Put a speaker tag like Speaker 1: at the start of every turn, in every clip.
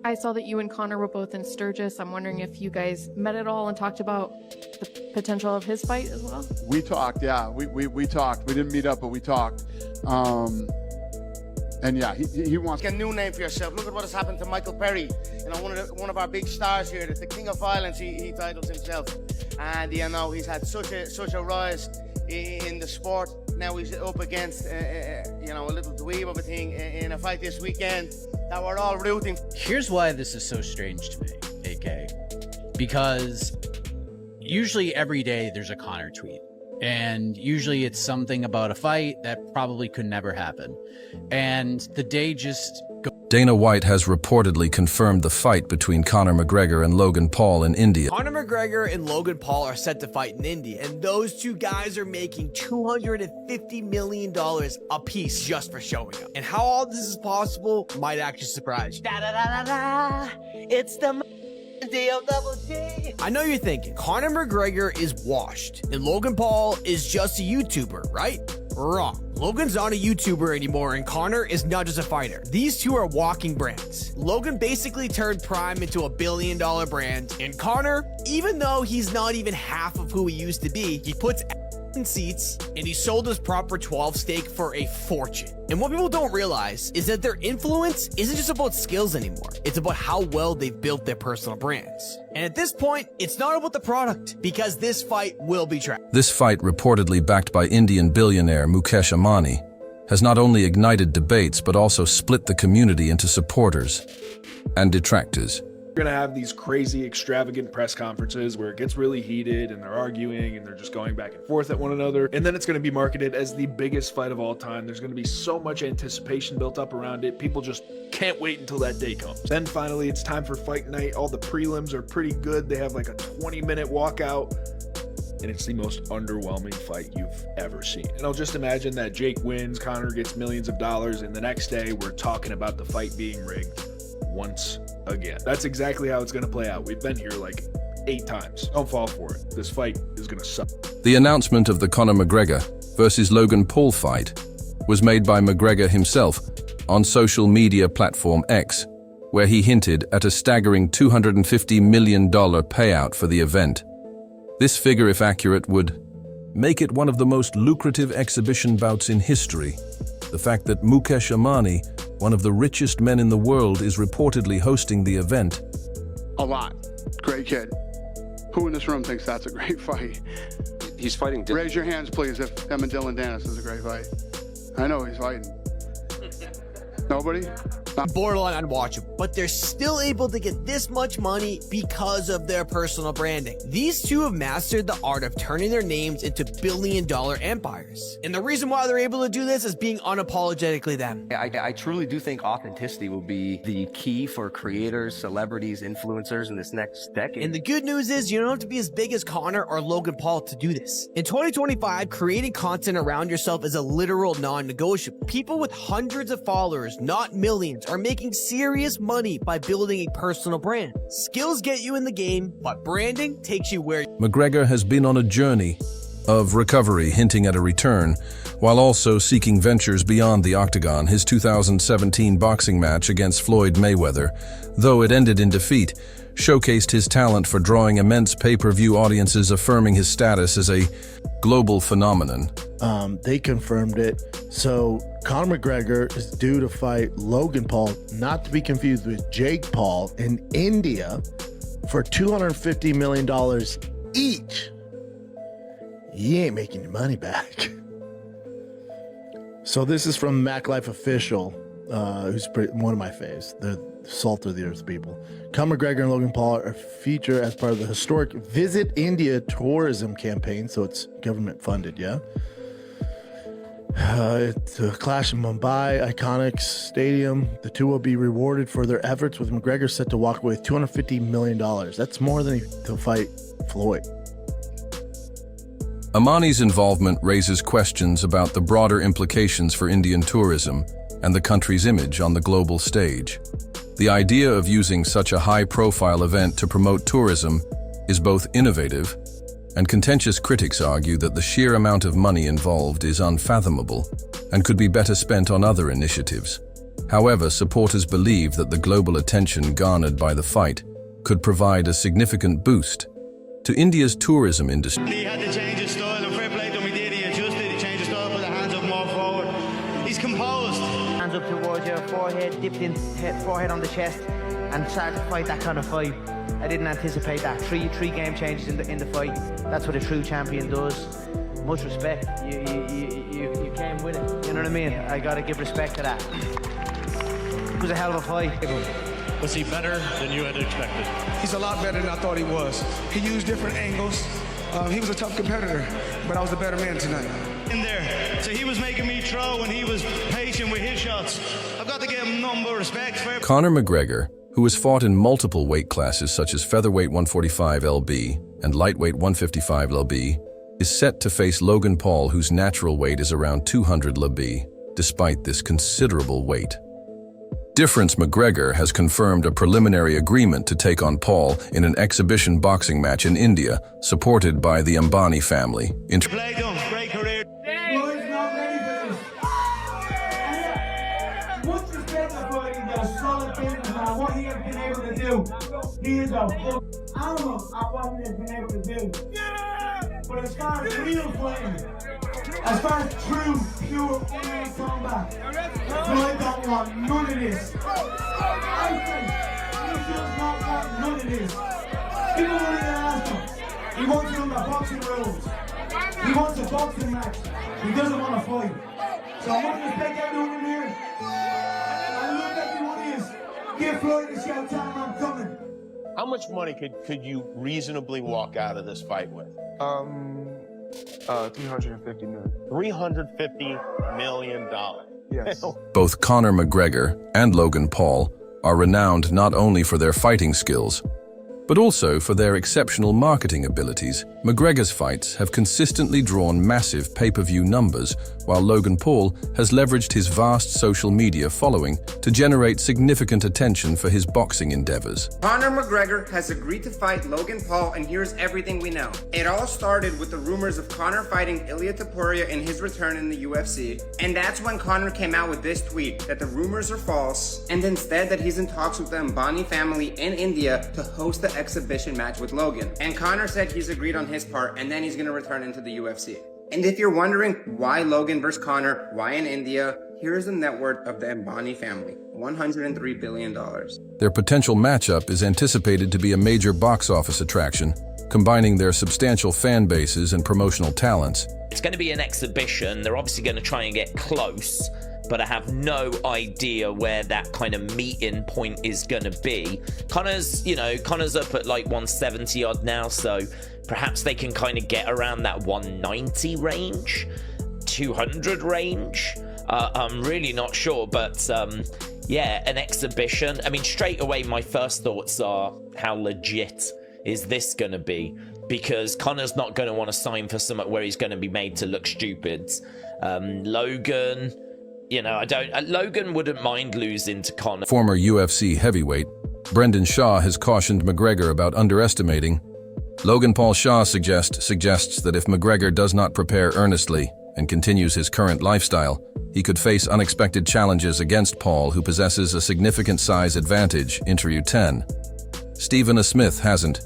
Speaker 1: I saw that you and Conor were both in Sturgis. I'm wondering if you guys met at all and talked about the potential of his fight as well?
Speaker 2: We talked, yeah. We talked. We didn't meet up, but we talked. And yeah, he wants
Speaker 3: a new name for yourself. Look at what has happened to Michael Perry. You know, one of our big stars here, the king of violence. He titles himself, and you know he's had such a rise in the sport. Now he's up against you know, a little dweeb of a thing in a fight this weekend that we're all rooting.
Speaker 4: Here's why this is so strange to me, AK, because usually every day there's a Conor tweet. And usually it's something about a fight that probably could never happen. And the day just goes.
Speaker 5: Dana White has reportedly confirmed the fight between Conor McGregor and Logan Paul in India.
Speaker 6: Conor McGregor and Logan Paul are set to fight in India, and those two guys are making $250 million a piece just for showing up. And how all this is possible might actually surprise you. Da-da-da-da-da, it's the D-O-double-G. I know you're thinking, Conor McGregor is washed, and Logan Paul is just a YouTuber, right? Wrong. Logan's not a YouTuber anymore, and Conor is not just a fighter. These two are walking brands. Logan basically turned Prime into $1 billion brand, and Conor, even though he's not even half of who he used to be, he puts in seats, and he sold his Prop for 12 stake for a fortune. And what people don't realize is that their influence isn't just about skills anymore. It's about how well they've built their personal brands. And at this point, it's not about the product, because this fight will be tracked.
Speaker 5: This fight, reportedly backed by Indian billionaire Mukesh Ambani, has not only ignited debates but also split the community into supporters and detractors.
Speaker 7: We're gonna have these crazy, extravagant press conferences where it gets really heated and they're arguing and they're just going back and forth at one another. And then it's gonna be marketed as the biggest fight of all time. There's gonna be so much anticipation built up around it. People just can't wait until that day comes. Then finally, it's time for fight night. All the prelims are pretty good. They have like a 20-minute walkout. And it's the most underwhelming fight you've ever seen. And I'll just imagine that Jake wins, Conor gets millions of dollars, and the next day we're talking about the fight being rigged once again. That's exactly how it's gonna play out. We've been here like 8 times. Don't fall for it. This fight is gonna suck.
Speaker 5: The announcement of the Conor McGregor versus Logan Paul fight was made by McGregor himself on social media platform X, where he hinted at a staggering $250 million payout for the event. This figure, if accurate, would make it one of the most lucrative exhibition bouts in history. The fact that Mukesh Ambani, one of the richest men in the world, is reportedly hosting the event.
Speaker 2: a lot. Great kid. Who in this room thinks that's a great fight?
Speaker 8: He's fighting.
Speaker 2: Raise your hands, please, if him and Dylan Dennis is a great fight. I know he's fighting. Nobody?
Speaker 6: Borderline unwatchable, but they're still able to get this much money because of their personal branding. These two have mastered the art of turning their names into billion-dollar empires. And the reason why they're able to do this is being unapologetically them.
Speaker 8: I truly do think authenticity will be the key for creators, celebrities, influencers in this next decade.
Speaker 6: And the good news is you don't have to be as big as Conor or Logan Paul to do this. In 2025, creating content around yourself is a literal non-negotiable. People with hundreds of followers, not millions, are making serious money by building a personal brand. Skills get you in the game, but branding takes you where.
Speaker 5: McGregor has been on a journey of recovery, hinting at a return, while also seeking ventures beyond the octagon. His 2017 boxing match against Floyd Mayweather, though it ended in defeat, showcased his talent for drawing immense pay-per-view audiences, affirming his status as a global phenomenon.
Speaker 9: They confirmed it. So Conor McGregor is due to fight Logan Paul, not to be confused with Jake Paul, in India for $250 million each. You ain't making your money back. So this is from MacLife Official, who's one of my faves. They're salt of the earth people. Conor McGregor and Logan Paul are featured as part of the historic Visit India tourism campaign, so it's government funded, yeah? It's a clash in Mumbai, iconic stadium. The two will be rewarded for their efforts, with McGregor set to walk away with $250 million. That's more than to fight Floyd.
Speaker 5: Ambani's involvement raises questions about the broader implications for Indian tourism and the country's image on the global stage. The idea of using such a high-profile event to promote tourism is both innovative, and contentious critics argue that the sheer amount of money involved is unfathomable and could be better spent on other initiatives. However, supporters believe that the global attention garnered by the fight could provide a significant boost to India's tourism industry.
Speaker 10: He had to change his style, and fair play to him, he did. He adjusted, he changed his style, put the hands up more forward. He's composed.
Speaker 11: Hands up towards your forehead, dipped in forehead on the chest, and started to fight that kind of fight. I didn't anticipate that. Three game changes in the fight. That's what a true champion does. Much respect. You came with it. You know what I mean? I gotta give respect to that. It was a hell of a fight.
Speaker 10: Was he better than you had expected?
Speaker 12: He's a lot better than I thought he was. He used different angles. He was a tough competitor, but I was the better man tonight.
Speaker 10: In there, so he was making me throw, and he was patient with his shots. I've got to give him nothing but respect.
Speaker 5: Conor McGregor, who has fought in multiple weight classes such as featherweight 145 lb and lightweight 155 lb, is set to face Logan Paul, whose natural weight is around 200 lb, despite this considerable weight. Difference McGregor has confirmed a preliminary agreement to take on Paul in an exhibition boxing match in India, supported by the Ambani family.
Speaker 10: Played him, great career.
Speaker 13: He's not ready for this. Much respect for him, he's a solid businessman. What he has been able to do, he is a animal at what he has been able to do. But as far as real fighting, as far as true, pure MMA combat, I don't want none of this. I think he does not want none of this. People want to ask him. He wants to run the boxing rules. He wants a boxing match. He doesn't want to fight. So I want to respect everyone in here. I love everyone is. Give Floyd a shout, tell him I'm coming.
Speaker 14: How much money could you reasonably walk out of this fight with?
Speaker 12: 350 million.
Speaker 14: $350 million.
Speaker 12: Yes.
Speaker 5: Both Conor McGregor and Logan Paul are renowned not only for their fighting skills, but also for their exceptional marketing abilities. McGregor's fights have consistently drawn massive pay-per-view numbers, while Logan Paul has leveraged his vast social media following to generate significant attention for his boxing endeavors.
Speaker 15: Conor McGregor has agreed to fight Logan Paul, and here's everything we know. It all started with the rumors of Conor fighting Ilia Topuria in his return in the UFC, and that's when Conor came out with this tweet that the rumors are false, and instead that he's in talks with the Ambani family in India to host the exhibition match with Logan. And Conor said he's agreed on his part, and then he's gonna return into the UFC. And if you're wondering why Logan versus Conor, why in India, here's the net worth of the Ambani family, $103 billion.
Speaker 5: Their potential matchup is anticipated to be a major box office attraction, combining their substantial fan bases and promotional talents.
Speaker 16: It's going to be an exhibition. They're obviously going to try and get close, but I have no idea where that kind of meeting point is going to be. Conor's up at like 170 odd now, so perhaps they can kind of get around that 190 range, 200 range. I'm really not sure, but yeah, an exhibition. I mean, straight away, my first thoughts are, how legit is this going to be? Because Conor's not going to want to sign for something where he's going to be made to look stupid. Logan, Logan wouldn't mind losing to Conor.
Speaker 5: Former UFC heavyweight Brendan Shaw has cautioned McGregor about underestimating. Logan Paul Shaw suggests that if McGregor does not prepare earnestly and continues his current lifestyle, he could face unexpected challenges against Paul, who possesses a significant size advantage. Interview 10. Stephen A. Smith hasn't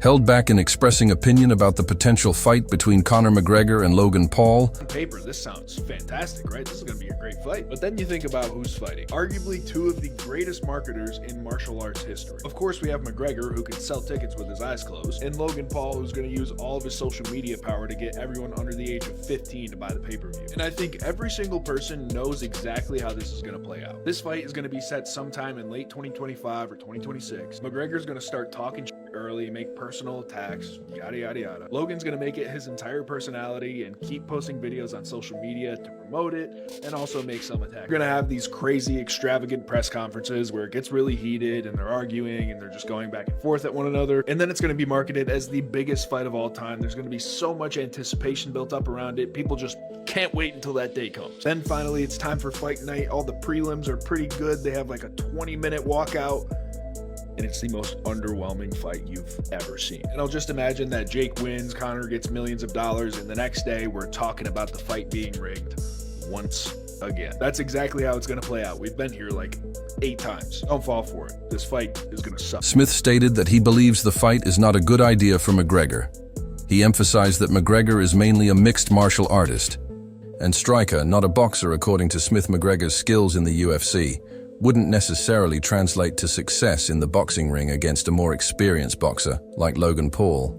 Speaker 5: held back in expressing opinion about the potential fight between Conor McGregor and Logan Paul.
Speaker 7: On paper, this sounds fantastic, right? This is going to be a great fight. But then you think about who's fighting. Arguably two of the greatest marketers in martial arts history. Of course, we have McGregor, who can sell tickets with his eyes closed, and Logan Paul, who's going to use all of his social media power to get everyone under the age of 15 to buy the pay-per-view. And I think every single person knows exactly how this is going to play out. This fight is going to be set sometime in late 2025 or 2026. McGregor's going to start talking early, make personal attacks, yada yada yada. Logan's gonna make it his entire personality and keep posting videos on social media to promote it and also make some attacks. We're gonna have these crazy extravagant press conferences where it gets really heated and they're arguing and they're just going back and forth at one another, and then it's gonna be marketed as the biggest fight of all time. There's gonna be so much anticipation built up around it. People just can't wait until that day comes. Then finally it's time for fight night. All the prelims are pretty good. They have like a 20-minute walkout, and it's the most underwhelming fight you've ever seen. And I'll just imagine that Jake wins, Conor gets millions of dollars, and the next day we're talking about the fight being rigged once again. That's exactly how it's going to play out. We've been here like 8 times. Don't fall for it. This fight is going to suck.
Speaker 5: Smith stated that he believes the fight is not a good idea for McGregor. He emphasized that McGregor is mainly a mixed martial artist and striker, not a boxer. According to Smith, McGregor's skills in the UFC wouldn't necessarily translate to success in the boxing ring against a more experienced boxer like Logan Paul.